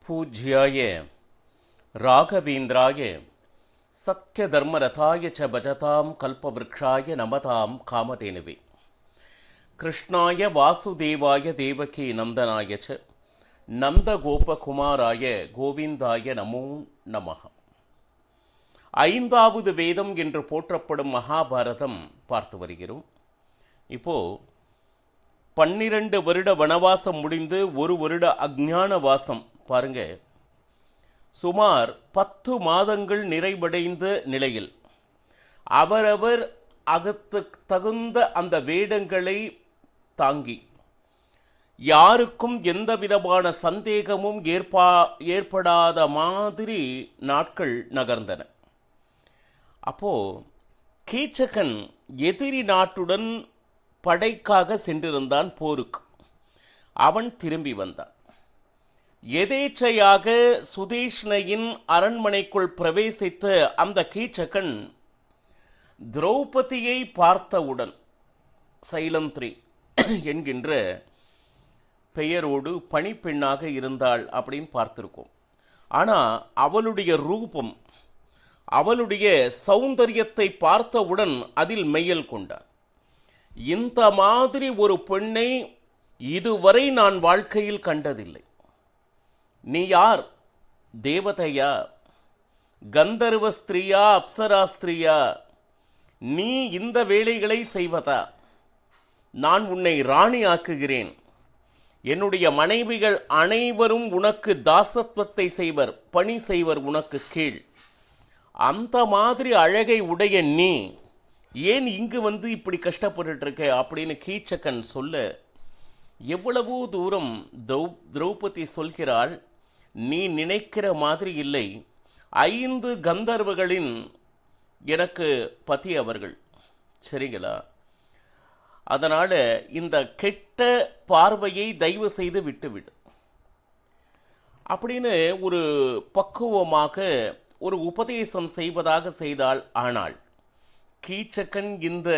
பூஜ்யாய ராகவேந்திராய சத்யதர்மரதாய ச பஜதாம் கல்பவ்ருக்ஷாய நமதாம் காமதேனுவே. கிருஷ்ணாய வாசுதேவாய தேவகி நந்தனாய ச நந்தகோபகுமாராய கோவிந்தாய நமோ நமஹ. ஐந்தாவது வேதம் என்று போற்றப்படும் மகாபாரதம் பார்த்து வருகிறோம். இப்போ 12 வருட வனவாசம் முடிந்து 1 வருட அஞ்ஞான வாசம் பாருங்க. சுமார் 10 மாதங்கள் நிறைவடைந்த நிலையில் அவரவர் அகத்து தகுந்த அந்த வேடங்களை தாங்கி யாருக்கும் எந்த விதமான சந்தேகமும் ஏற்படாத மாதிரி நாட்கள் நகர்ந்தன. அப்போ கீச்சகன் எதிரி நாட்டுடன் படைக்காக சென்றிருந்தான் போருக்கு. அவன் திரும்பி வந்தான். எதேச்சையாக சுதேஷ்ணையின் அரண்மனைக்குள் பிரவேசித்த அந்த கீச்சகன் திரௌபதியை பார்த்தவுடன் சைலந்திரி என்கின்ற பெயரோடு பணிப்பெண்ணாக இருந்தாள் அப்படின்னு பார்த்திருக்கோம். ஆனா அவளுடைய ரூபம், அவளுடைய சௌந்தரியத்தை பார்த்தவுடன் அதில் மெய்யல் கொண்டார். இந்த மாதிரி ஒரு பெண்ணை இதுவரை நான் வாழ்க்கையில் கண்டதில்லை. நீ யார்? தேவதையா? கந்தர்வ ஸ்திரீயா? அப்சரா ஸ்திரீயா? நீ இந்த வேலைகளை செய்வதா? நான் உன்னை ராணி ஆக்குகிறேன். என்னுடைய மனைவிகள் அனைவரும் உனக்கு தாசத்துவத்தை செய்வர், பணி செய்வர் உனக்கு கீழ். அந்த மாதிரி அழகை உடைய நீ ஏன் இங்கு வந்து இப்படி கஷ்டப்பட்டு இருக்க அப்படின்னு கீச்சகன் சொல்ல, எவ்வளவோ தூரம் திரௌபதி சொல்கிறாள், நீ நினைக்கிற மாதிரி இல்லை. 5 கந்தர்வர்களின் எனக்கு பதி அவர்கள், சரிங்களா? அதனால இந்த கெட்ட பார்வையை தயவு செய்து விட்டுவிடு அப்படின்னு ஒரு பக்குவமாக ஒரு உபதேசம் செய்வதாக செய்தாள். ஆனால் கீச்சகன் இந்த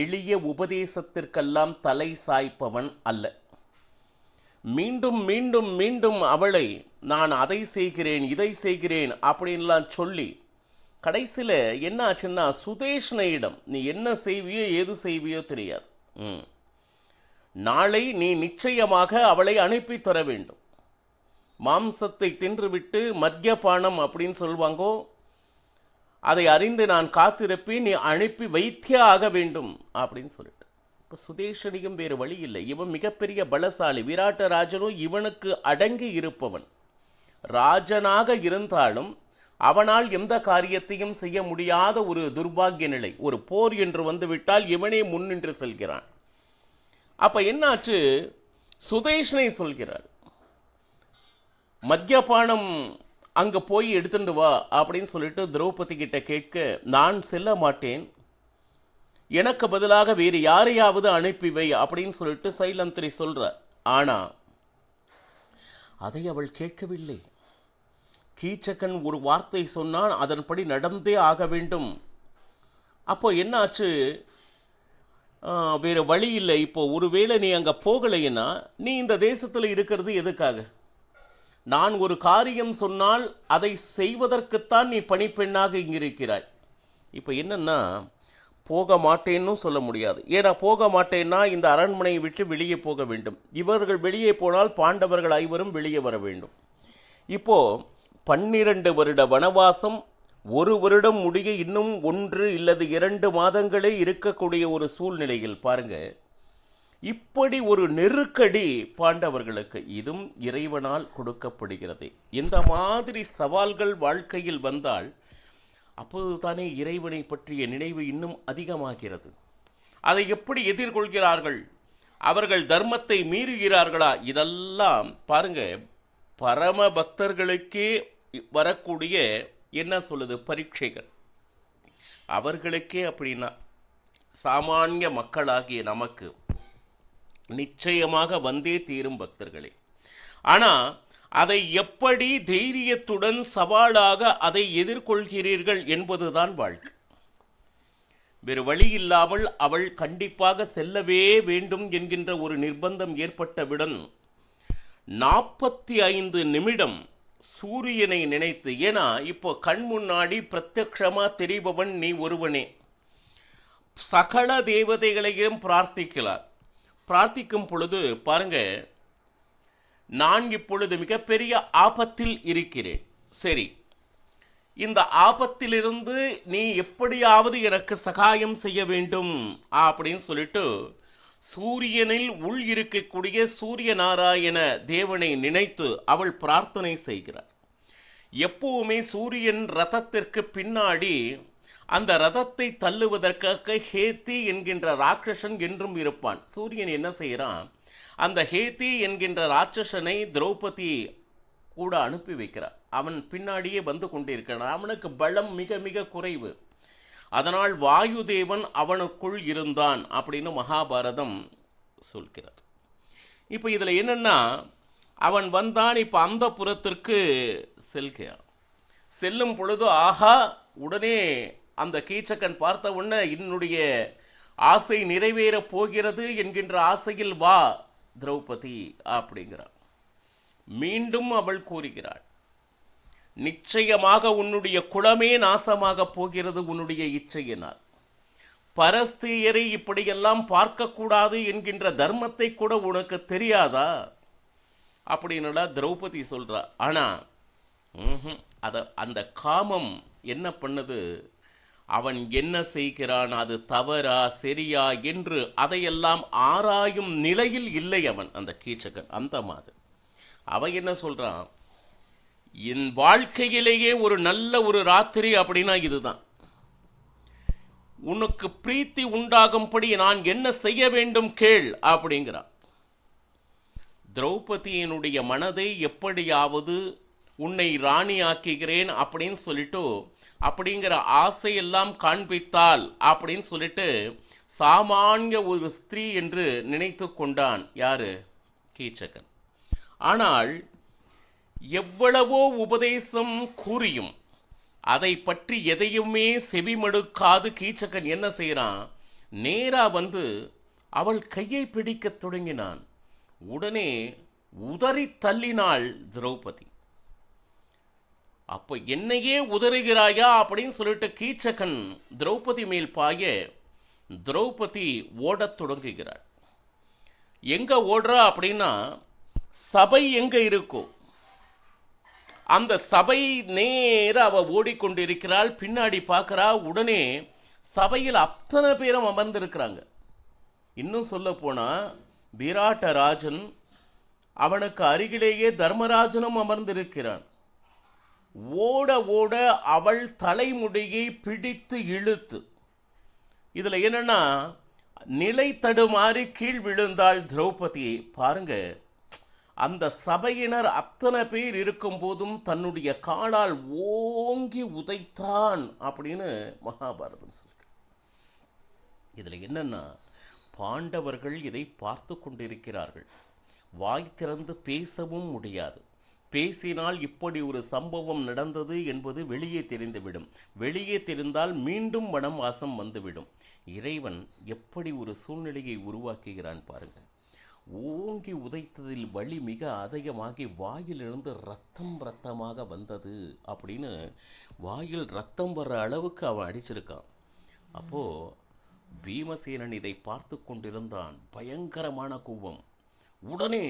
எளிய உபதேசத்திற்கெல்லாம் தலை சாய்ப்பவன் அல்ல. மீண்டும் மீண்டும் மீண்டும் அவளை நான் அதை செய்கிறேன் இதை செய்கிறேன் அப்படின்லாம் சொல்லி கடைசியில் என்ன ஆச்சுன்னா, சுதேஷ்ணையிடம் நீ என்ன செய்வியோ ஏது செய்வியோ தெரியாது, நாளை நீ நிச்சயமாக அவளை அனுப்பி தர வேண்டும். மாம்சத்தை தின்றுவிட்டு மத்தியபானம் அப்படின்னு சொல்வாங்கோ, அதை அறிந்து நான் காத்திருப்பேன், நீ அனுப்பி வைத்தியா ஆக வேண்டும் அப்படின்னு சொல்லிட்டு. இப்போ சுதேஷனியும் வேறு வழி இல்லை. இவன் மிகப்பெரிய பலசாலி, விராட்ட ராஜனும் இவனுக்கு அடங்கி இருப்பவன். ராஜனாக இருந்தாலும் அவனால் எந்த காரியத்தையும் செய்ய முடியாத ஒரு துர்பாகிய நிலை. ஒரு போர் என்று வந்துவிட்டால் இவனே முன்னின்று செல்கிறான். அப்ப என்னாச்சு, சுதேஷனை சொல்கிறார், மத்தியபானம் அங்க போய் எடுத்துட்டு வா அப்படின்னு சொல்லிட்டு திரௌபதி கிட்ட கேட்க, நான் செல்ல மாட்டேன், எனக்கு பதிலாக வேறு யாரையாவது அனுப்பி வை அப்படின்னு சொல்லிட்டு சைலந்திரி சொல்றார். ஆனா அதை அவள் கேட்கவில்லை. கீச்சகன் ஒரு வார்த்தை சொன்னான், அதன்படி நடந்தே ஆக வேண்டும். அப்போ என்னாச்சு, வேறு வழி இல்லை. இப்போ ஒருவேளை நீ அங்க போகலைன்னா நீ இந்த தேசத்துல இருக்கிறது எதுக்காக? நான் ஒரு காரியம் சொன்னால் அதை செய்வதற்குத்தான் நீ பணிப்பெண்ணாக இங்கிருக்கிறாய். இப்போ என்னன்னா, போக மாட்டேன்னு சொல்ல முடியாது. ஏன்னா போக மாட்டேன்னா இந்த அரண்மனையை விட்டு வெளியே போக வேண்டும். இவர்கள் வெளியே போனால் பாண்டவர்கள் 5 வெளியே வர வேண்டும். இப்போ 12 வருட வனவாசம் 1 வருடம் முடிய இன்னும் 1 இல்லது 2 மாதங்களே இருக்கக்கூடிய ஒரு சூழ்நிலையில் பாருங்க, இப்படி ஒரு நெருக்கடி பாண்டவர்களுக்கு. இதுவும் இறைவனால் கொடுக்கப்படுகிறது. இந்த மாதிரி சவால்கள் வாழ்க்கையில் வந்தால் அப்போதுதானே இறைவனை பற்றிய நினைவு இன்னும் அதிகமாகிறது. அதை எப்படி எதிர்கொள்கிறார்கள்? அவர்கள் தர்மத்தை மீறுகிறார்களா? இதெல்லாம் பாருங்க, பரம பக்தர்களுக்கே வரக்கூடிய என்ன சொல்லுது பரீட்சைகள். அவர்களுக்கே அப்படின்னா சாமானிய மக்களாகிய நமக்கு நிச்சயமாக வந்தே தீரும் பக்தர்களே. ஆனா அதை எப்படி தைரியத்துடன் சவாலாக அதை எதிர்கொள்கிறீர்கள் என்பதுதான் வாழ்க்கை. வேறு வழி இல்லாமல் அவள் கண்டிப்பாக செல்லவே வேண்டும் என்கின்ற ஒரு நிர்பந்தம் ஏற்பட்டவுடன் 45 நிமிடம் சூரியனை நினைத்து, ஏன்னா இப்போ கண் முன்னாடி பிரத்யக்ஷமா தெரிபவன் நீ ஒருவனே. சகல தேவதைகளையும் பிரார்த்திக்கும் பொழுது பாருங்க, நான் இப்பொழுது மிகப்பெரிய ஆபத்தில் இருக்கிறேன். சரி, இந்த ஆபத்திலிருந்து நீ எப்படியாவது எனக்கு சகாயம் செய்ய வேண்டும் அப்படின்னு சொல்லிட்டு சூரியனில் உள் இருக்கக்கூடிய சூரிய நாராயண தேவனை நினைத்து அவள் பிரார்த்தனை செய்கிறார். எப்பவுமே சூரியன் ரதத்திற்கு பின்னாடி அந்த ரதத்தை தள்ளுவதற்காக ஹேத்தி என்கின்ற ராட்சசன் என்றும் இருப்பான். சூரியன் என்ன செய்கிறான், அந்த ஹேத்தி என்கின்ற ராட்சசனை திரௌபதி கூட அனுப்பி வைக்கிறார். அவன் பின்னாடியே வந்து கொண்டிருக்கிறான். அவனுக்கு பலம் மிக மிக குறைவு. அதனால் வாயுதேவன் அவனுக்குள் இருந்தான் அப்படின்னு மகாபாரதம் சொல்கிறார். இப்போ இதில் என்னன்னா, அவன் வந்தான். இப்போ அந்த புறத்திற்கு செல்கிறான். செல்லும் பொழுது ஆஹா, உடனே அந்த கீச்சகன் பார்த்த உடனே என்னுடைய ஆசை நிறைவேறப் போகிறது என்கின்ற ஆசையில் வா திரௌபதி அப்படிங்கிறான். மீண்டும் அவள் கூறுகிறாள், நிச்சயமாக உன்னுடைய குலமே நாசமாக போகிறது உன்னுடைய இச்சையினால். பரஸ்திரியரை இப்படியெல்லாம் பார்க்கக்கூடாது என்கின்ற தர்மத்தை கூட உனக்கு தெரியாதா அப்படின்னுடா திரௌபதி சொல்றா. ஆனா அந்த காமம் என்ன பண்ணுது, அவன் என்ன செய்கிறான், அது தவறா சரியா என்று அதையெல்லாம் ஆராயும் நிலையில் இல்லை அவன், அந்த கீச்சகன். அந்த மாதிரி அவன் என்ன சொல்றான், என் வாழ்க்கையிலேயே ஒரு நல்ல ஒரு ராத்திரி அப்படின்னா இதுதான். உனக்கு பிரீத்தி உண்டாகும்படி நான் என்ன செய்ய வேண்டும் கேள் அப்படிங்கிறான். திரௌபதியினுடைய மனதை எப்படியாவது உன்னை ராணி ஆக்குகிறேன் அப்படின்னு சொல்லிட்டு அப்படிங்கிற ஆசையெல்லாம் காண்பித்தால் அப்படின்னு சொல்லிட்டு சாமானிய ஒரு ஸ்திரீ என்று நினைத்து கொண்டான் யாரு, கீச்சகன். ஆனால் எவ்வளவோ உபதேசம் கூறியும் அதை பற்றி எதையுமே செவிமடுக்காது கீச்சகன் என்ன செய்யறான், நேரா வந்து அவள் கையை பிடிக்க தொடங்கினான். உடனே உதறி தள்ளினாள் திரௌபதி. அப்ப என்னையே உதறுகிறாயா அப்படின்னு சொல்லிட்டு கீச்சகன் திரௌபதி மேல் பாய திரௌபதி ஓடத் தொடங்குகிறாள். எங்க ஓடுறா அப்படின்னா, சபை எங்க இருக்கோ அந்த சபை நேர அவ ஓடிக்கொண்டிருக்கிறாள். பின்னாடி பார்க்கிறா, உடனே சபையில் அத்தனை பேரும் அமர்ந்திருக்கிறாங்க. இன்னும் சொல்ல போனா விராட்டராஜன், அவனுக்கு அருகிலேயே தர்மராஜனும் அமர்ந்திருக்கிறான். ஓட ஓட அவள் தலைமுடியை பிடித்து இழுத்து, இதுல என்னன்னா நிலை தடுமாறி கீழ் விழுந்தாள் திரௌபதி. பாருங்க, அந்த சபையினர் அத்தனை பேர் இருக்கும் போதும் தன்னுடைய காலால் ஓங்கி உதைத்தான் அப்படின்னு மகாபாரதம் சொல்லுது. இதுல என்னன்னா, பாண்டவர்கள் இதை பார்த்து கொண்டிருக்கிறார்கள். வாய் திறந்து பேசவும் முடியாது. பேசினால் இப்படி ஒரு சம்பவம் நடந்தது என்பது வெளியே தெரிந்துவிடும். வெளியே தெரிந்தால் மீண்டும் வனவாசம் வந்துவிடும். இறைவன் எப்படி ஒரு சூழ்நிலையை உருவாக்குகிறான் பாருங்க. ஓங்கி உதைத்ததில் வலி மிக அதிகமாகி வாயிலிருந்து ரத்தமாக வந்தது அப்படின்னு வாயில் ரத்தம் வர்ற அளவுக்கு அவன் அடிச்சிருக்கான். அப்போ பீமசேனன் இதை பார்த்து கொண்டிருந்தான். பயங்கரமான கோபம். உடனே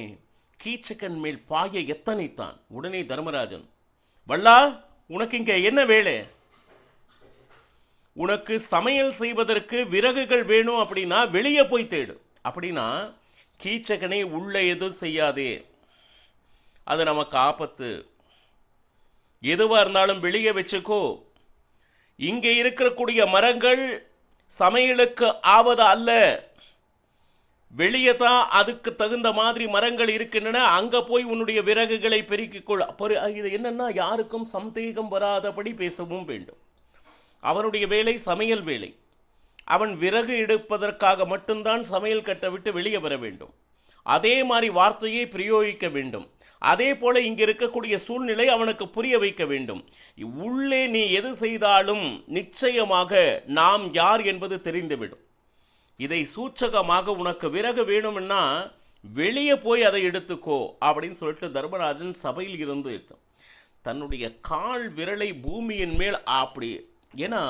கீச்சகன் மேல் பாய எத்தனைத்தான். உடனே தர்மராஜன், வள்ளா, உனக்கு இங்க என்ன வேலை? உனக்கு சமையல் செய்வதற்கு விறகுகள் வேணும் அப்படின்னா வெளியே போய் தேடு. அப்படின்னா கீச்சகனை உள்ள எதுவும் செய்யாதே, அது நமக்கு ஆபத்து. எதுவா இருந்தாலும் வெளியே வச்சுக்கோ. இங்கே இருக்கக்கூடிய மரங்கள் சமையலுக்கு ஆவது அல்ல. வெளியே தான் அதுக்கு தகுந்த மாதிரி மரங்கள் இருக்கின்றன. அங்க போய் உன்னுடைய விறகுகளை பெருக்கிக்கொள். இது என்னன்னா, யாருக்கும் சந்தேகம் வராதபடி பேசவும் வேண்டும். அவனுடைய வேலை சமையல் வேலை. அவன் விறகு எடுப்பதற்காக மட்டும்தான் சமையல் கட்டை விட்டு வெளியே வர வேண்டும். அதே மாதிரி வார்த்தையை பிரயோகிக்க வேண்டும். அதே போல இங்க இருக்கக்கூடிய சூழ்நிலை அவனுக்கு புரிய வைக்க வேண்டும். உள்ளே நீ எது செய்தாலும் நிச்சயமாக நாம் யார் என்பது தெரிந்துவிடும். இதை சூச்சகமாக உனக்கு விறகு வேணும்னா வெளியே போய் அதை எடுத்துக்கோ அப்படின்னு சொல்லிட்டு தர்மராஜன் சபையில் இருந்து எடுத்தான். தன்னுடைய கால் விரலை பூமியின் மேல் அப்படி, ஏன்னா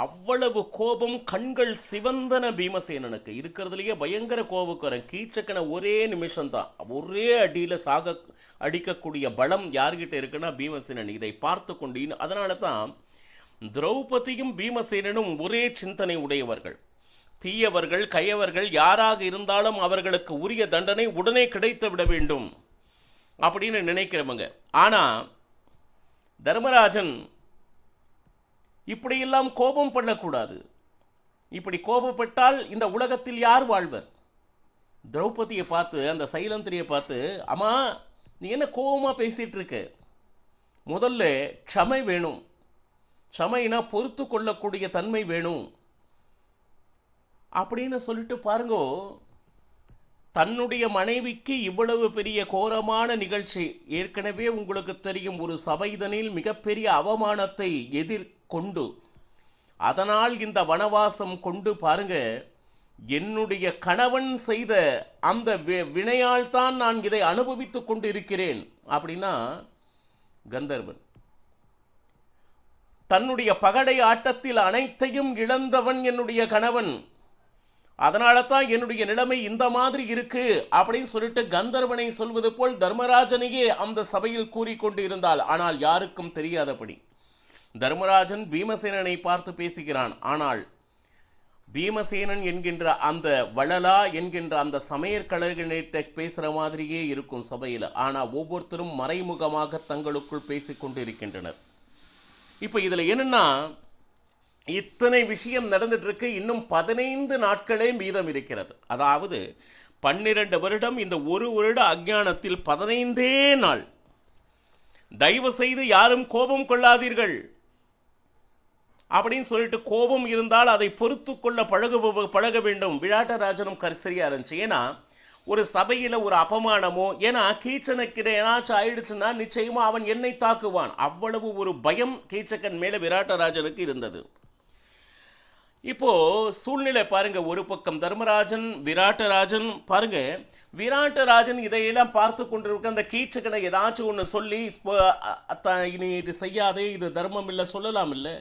அவ்வளவு கோபம், கண்கள் சிவந்தன பீமசேனனுக்கு. இருக்கிறதுலையே பயங்கர கோபக்காரன். கீச்சக்கனை ஒரே நிமிஷம்தான், ஒரே அடியில் அடிக்கக்கூடிய பலம் யார்கிட்ட இருக்குன்னா பீமசேனன். இதை பார்த்து கொண்டு அதனால தான் திரௌபதியும் பீமசேனனும் ஒரே சிந்தனை உடையவர்கள். தீயவர்கள், கயவர்கள் யாராக இருந்தாலும் அவர்களுக்கு உரிய தண்டனை உடனே கிடைத்து விட வேண்டும் அப்படின்னு நினைக்கிறவங்க. ஆனா தர்மராஜன் இப்படியெல்லாம் கோபம் பண்ணக்கூடாது. இப்படி கோபப்பட்டால் இந்த உலகத்தில் யார் வாழ்வர்? திரௌபதியை பார்த்து, அந்த சைலந்திரியை பார்த்து, அம்மா நீ என்ன கோபமா பேசிட்டு இருக்க? முதல்ல க்ஷமை வேணும். க்ஷமைனா பொறுத்து கொள்ளக்கூடிய தன்மை வேணும் அப்படின்னு சொல்லிட்டு பாருங்கோ. தன்னுடைய மனைவிக்கு இவ்வளவு பெரிய கோரமான நிகழ்ச்சி, ஏற்கனவே உங்களுக்கு தெரியும், ஒரு சபைதனில் மிகப்பெரிய அவமானத்தை எதிர்கொண்டு, அதனால் இந்த வனவாசம் கொண்டு பாருங்க, என்னுடைய கணவன் செய்த அந்த வினையால் தான் நான் இதை அனுபவித்துக் கொண்டு இருக்கிறேன் அப்படின்னா கந்தர்வன். தன்னுடைய பகடை ஆட்டத்தில் அனைத்தையும் இழந்தவன் என்னுடைய கணவன், அதனால தான் என்னுடைய நிலைமை இந்த மாதிரி இருக்கு அப்படின்னு சொல்லிட்டு கந்தர்வனை சொல்வது போல் தர்மராஜனையே அந்த சபையில் கூறிக்கொண்டு இருந்தாள். ஆனால் யாருக்கும் தெரியாதபடி தர்மராஜன் பீமசேனனை பார்த்து பேசுகிறான். ஆனால் பீமசேனன் என்கின்ற அந்த வளலா என்கின்ற அந்த சமையற்கலைஞர்கிட்ட பேசுற மாதிரியே இருக்கும் சபையில். ஆனால் ஒவ்வொருத்தரும் மறைமுகமாக தங்களுக்குள் பேசிக்கொண்டு இருக்கின்றனர். இப்போ இதுல என்னன்னா, இத்தனை விஷயம் நடந்துட்டு இருக்கு. இன்னும் 15 நாட்களே மீதம் இருக்கிறது. அதாவது 12 வருடம், இந்த ஒரு வருட அஞ்ஞானத்தில் 15 நாள். தயவு செய்து யாரும் கோபம் கொள்ளாதீர்கள் அப்படின்னு சொல்லிட்டு, கோபம் இருந்தால் அதை பொறுத்து கொள்ள பழக வேண்டும். விராட்டராஜனும் சரியா இருந்துச்சு. ஏன்னா ஒரு சபையில் ஒரு அபமானமோ, ஏன்னா கீச்சனுக்கு ஏதாச்சும் ஆயிடுச்சுன்னா நிச்சயமா அவன் என்னை தாக்குவான். அவ்வளவு ஒரு பயம் கீச்சக்கன் மேல விராட்டராஜனுக்கு இருந்தது. இப்போ சூழ்நிலை பாருங்க, ஒரு பக்கம் தர்மராஜன், விராட்டராஜன் பாருங்க. விராட்டராஜன் இதையெல்லாம் பார்த்து கொண்டிருக்க அந்த கீச்சக்கனை ஏதாச்சும் ஒன்று சொல்லி, இனி இது செய்யாதே, இது தர்மம் இல்லை சொல்லலாம் இல்லை.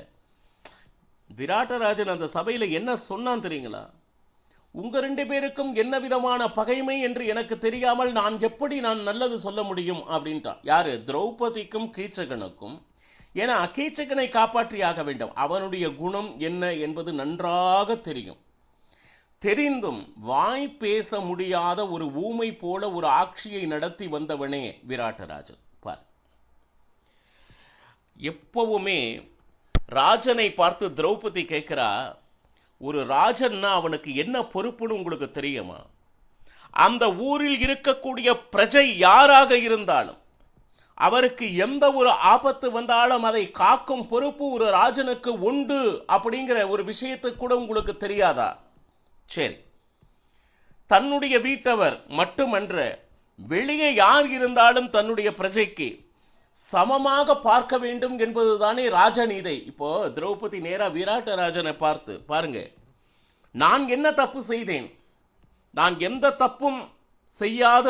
விராட்டராஜன் அந்த சபையில் என்ன சொன்னான் தெரியுங்களா? உங்க 2 பேருக்கும் என்ன விதமான பகைமை என்று எனக்கு தெரியாமல் நான் எப்படி நல்லது சொல்ல முடியும் அப்படின்ட்டான். யாரு? திரௌபதிக்கும் கீச்சகனுக்கும். ஏன்னா கீச்சகனை காப்பாற்றியாக வேண்டும். அவனுடைய குணம் என்ன என்பது நன்றாக தெரியும். தெரிந்தும் வாய் பேச முடியாத ஒரு ஊமை போல ஒரு ஆட்சியை நடத்தி வந்தவனே விராட்டராஜன். பார், எப்பவுமே ராஜனை பார்த்து திரௌபதி கேட்கிறா, ஒரு ராஜன்னா அவனுக்கு என்ன பொறுப்புன்னு உங்களுக்கு தெரியுமா? அந்த ஊரில் இருக்கக்கூடிய பிரஜை யாராக இருந்தாலும் அவருக்கு எந்த ஒரு ஆபத்து வந்தாலும் அதை காக்கும் பொறுப்பு ஒரு ராஜனுக்கு உண்டு அப்படிங்கிற ஒரு விஷயத்துக்கு கூட உங்களுக்கு தெரியாதா? சரி, தன்னுடைய வீட்டவர் மட்டுமன்ற, வெளியே யார் இருந்தாலும் தன்னுடைய பிரஜைக்கு சமமாக பார்க்க வேண்டும் என்பதுதானே ராஜநீதை. இப்போ திரௌபதி நேரா விராட்டராஜனை பார்த்து, பாருங்க, நான் என்ன தப்பு செய்தேன்? நான் எந்த தப்பும் செய்யாத,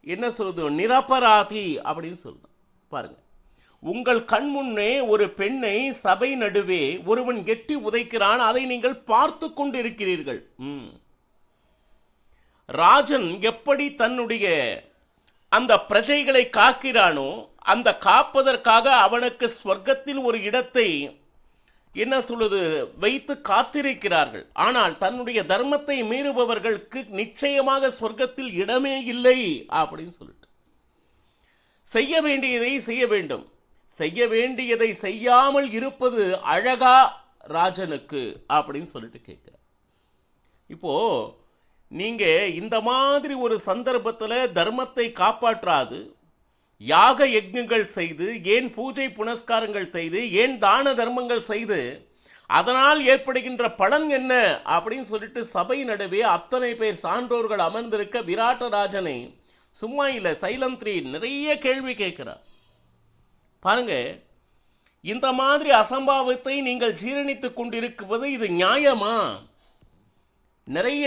என்ன சொல்றது, நிரபராதி அப்படின்னு சொல்றேன். பாருங்க, உங்கள் கண் முன்னே ஒரு பெண்ணை சபை நடுவே ஒருவன் எட்டி உதைக்கிறான், அதை நீங்கள் பார்த்து கொண்டு இருக்கிறீர்கள். ராஜன் எப்படி தன்னுடைய அந்த பிரஜைகளை காக்கிறானோ, அந்த காப்பதற்காக அவனுக்கு ஸ்வர்க்கத்தில் ஒரு இடத்தை, என்ன சொல்லுது, வைத்து காத்திருக்கிறார்கள். ஆனால் தன்னுடைய தர்மத்தை மீறுபவர்களுக்கு நிச்சயமாக ஸ்வர்க்கத்தில் இடமே இல்லை அப்படின்னு சொல்லிட்டு, செய்ய வேண்டியதை செய்ய வேண்டும். செய்ய வேண்டியதை செய்யாமல் இருப்பது அழகா ராஜனுக்கு அப்படின்னு சொல்லிட்டு கேட்கிறார். இப்போ நீங்க இந்த மாதிரி ஒரு சந்தர்ப்பத்தில் தர்மத்தை காப்பாற்றாது யாக யஜ்ஞங்கள் செய்து, ஏன் பூஜை புனஸ்காரங்கள் செய்து, ஏன் தான தர்மங்கள் செய்து, அதனால் ஏற்படுகின்ற பலன் என்ன அப்படின்னு சொல்லிட்டு சபை நடுவே அத்தனை பேர் சான்றோர்கள் அமர்ந்திருக்க விராட்டராஜனை சும்மா இல்லை, சைலந்திரி நிறைய கேள்வி கேட்கிறார். பாருங்க, இந்த மாதிரி அசம்பாவத்தை நீங்கள் ஜீரணித்துக் கொண்டிருக்குவது இது நியாயமா? நிறைய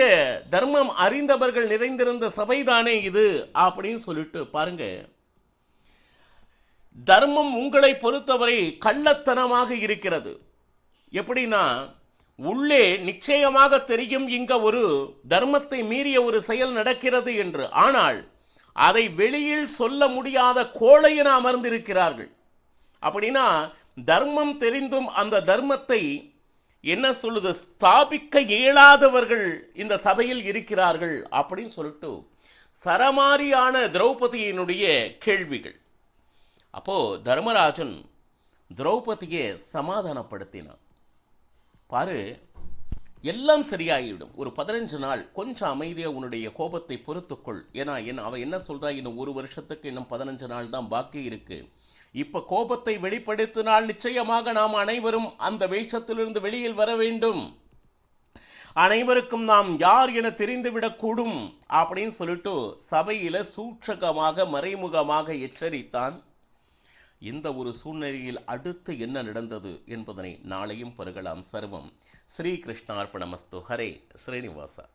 தர்மம் அறிந்தவர்கள் நிறைந்திருந்த சபைதானே இது அப்படின்னு சொல்லிட்டு பாருங்க. தர்மம் உங்களை பொறுத்தவரை கள்ளத்தனமாக இருக்கிறது. எப்படின்னா, உள்ளே நிச்சயமாக தெரியும் இங்க ஒரு தர்மத்தை மீறிய ஒரு செயல் நடக்கிறது என்று. ஆனால் அதை வெளியில் சொல்ல முடியாத கோழையென அமர்ந்திருக்கிறார்கள். அப்படின்னா தர்மம் தெரிந்தும் அந்த தர்மத்தை என்ன சொல்லுது, ஸ்தாபிக்க இயலாதவர்கள் இந்த சபையில் இருக்கிறார்கள் அப்படின்னு சொல்லிட்டு சரமாரியான திரௌபதியினுடைய கேள்விகள். அப்போ தர்மராஜன் திரௌபதியை சமாதானப்படுத்தினான். பாரு, எல்லாம் சரியாகிவிடும், ஒரு 15 நாள் கொஞ்சம் அமைதியாக உன்னுடைய கோபத்தை பொறுத்துக்கொள். ஏன்னா அவன் என்ன சொல்றா, இன்னும் ஒரு வருஷத்துக்கு இன்னும் 15 நாள் தான் பாக்கி இருக்கு. இப்ப கோபத்தை வெளிப்படுத்தினால் நிச்சயமாக நாம் அனைவரும் அந்த வேஷத்திலிருந்து வெளியில் வர வேண்டும், அனைவருக்கும் நாம் யார் என தெரிந்துவிடக்கூடும் அப்படின்னு சொல்லிட்டு சபையில சூட்சகமாக மறைமுகமாக எச்சரித்தான். இந்த ஒரு சூழ்நிலையில் அடுத்து என்ன நடந்தது என்பதனை நாளையும் பருகலாம். சர்வம் ஸ்ரீகிருஷ்ணார்ப்பணமஸ்து. ஹரே ஸ்ரீனிவாசா.